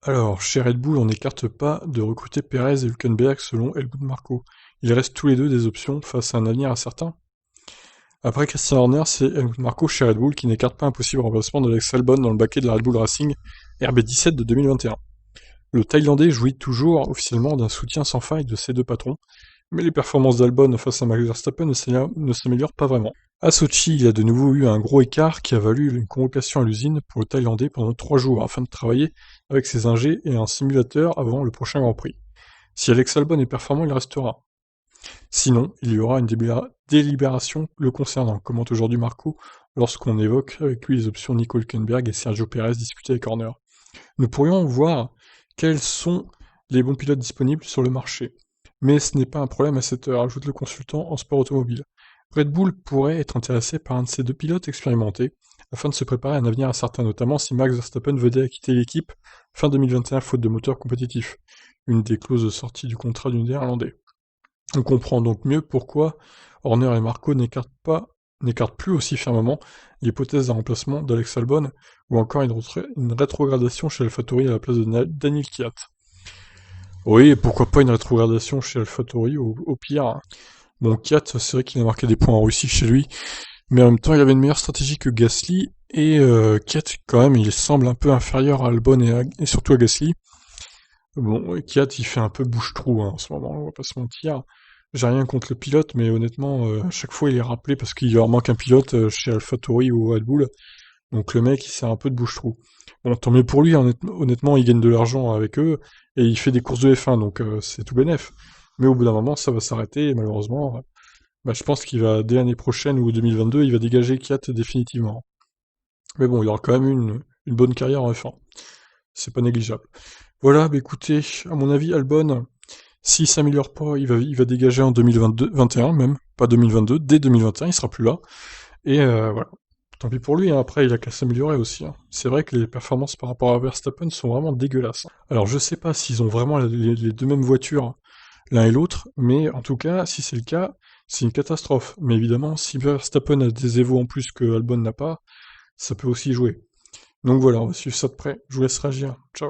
Alors, chez Red Bull, on n'écarte pas de recruter Perez et Hülkenberg selon Helmut Marko. Ils restent tous les deux des options face à un avenir incertain. Après Christian Horner, c'est Helmut Marko chez Red Bull qui n'écarte pas un possible remplacement d'Alex Albon dans le baquet de la Red Bull Racing RB17 de 2021. Le Thaïlandais jouit toujours officiellement d'un soutien sans faille de ses deux patrons, mais les performances d'Albon face à Max Verstappen ne s'améliorent pas vraiment. À Sochi, il y a de nouveau eu un gros écart qui a valu une convocation à l'usine pour le Thaïlandais pendant 3 jours afin de travailler avec ses ingés et un simulateur avant le prochain Grand Prix. Si Alex Albon est performant, il restera. Sinon, il y aura une délibération le concernant, commente aujourd'hui Marco, lorsqu'on évoque avec lui les options Nico Hülkenberg et Sergio Perez discutées avec Horner. Nous pourrions voir quels sont les bons pilotes disponibles sur le marché. Mais ce n'est pas un problème à cette heure, ajoute le consultant en sport automobile. Red Bull pourrait être intéressé par un de ces deux pilotes expérimentés, afin de se préparer à un avenir incertain, notamment si Max Verstappen venait à quitter l'équipe fin 2021 faute de moteur compétitif, une des clauses de sortie du contrat du Néerlandais. On comprend donc mieux pourquoi Horner et Marco n'écartent plus aussi fermement l'hypothèse d'un remplacement d'Alex Albon ou encore une rétrogradation chez AlphaTauri à la place de Daniel Kvyat. Oui, et pourquoi pas une rétrogradation chez AlphaTauri au pire. Bon, Kvyat, c'est vrai qu'il a marqué des points en Russie chez lui, mais en même temps, il avait une meilleure stratégie que Gasly, et Kvyat, quand même, il semble un peu inférieur à Albon et surtout à Gasly. Bon, Kvyat, il fait un peu bouche-trou en ce moment, on va pas se mentir. J'ai rien contre le pilote, mais honnêtement, à chaque fois, il est rappelé parce qu'il leur manque un pilote chez AlphaTauri ou Red Bull. Donc le mec, il sert un peu de bouche-trou. Bon, tant mieux pour lui, honnêtement, il gagne de l'argent avec eux, et il fait des courses de F1, donc c'est tout bénef. Mais au bout d'un moment, ça va s'arrêter, et malheureusement, bah, je pense qu'il va, dès l'année prochaine ou 2022, il va dégager Kiat définitivement. Mais bon, il aura quand même une bonne carrière en F1. C'est pas négligeable. Voilà, bah écoutez, à mon avis, Albon, s'il s'améliore pas, il va dégager en 2022, 21 même, pas 2022, dès 2021, il sera plus là. Et voilà. Tant pis pour lui, hein, après il a qu'à s'améliorer aussi, hein. C'est vrai que les performances par rapport à Verstappen sont vraiment dégueulasses, hein. Alors je sais pas s'ils ont vraiment les deux mêmes voitures, l'un et l'autre, mais en tout cas, si c'est le cas, c'est une catastrophe. Mais évidemment, si Verstappen a des évos en plus que Albon n'a pas, ça peut aussi jouer. Donc voilà, on va suivre ça de près. Je vous laisse réagir. Ciao.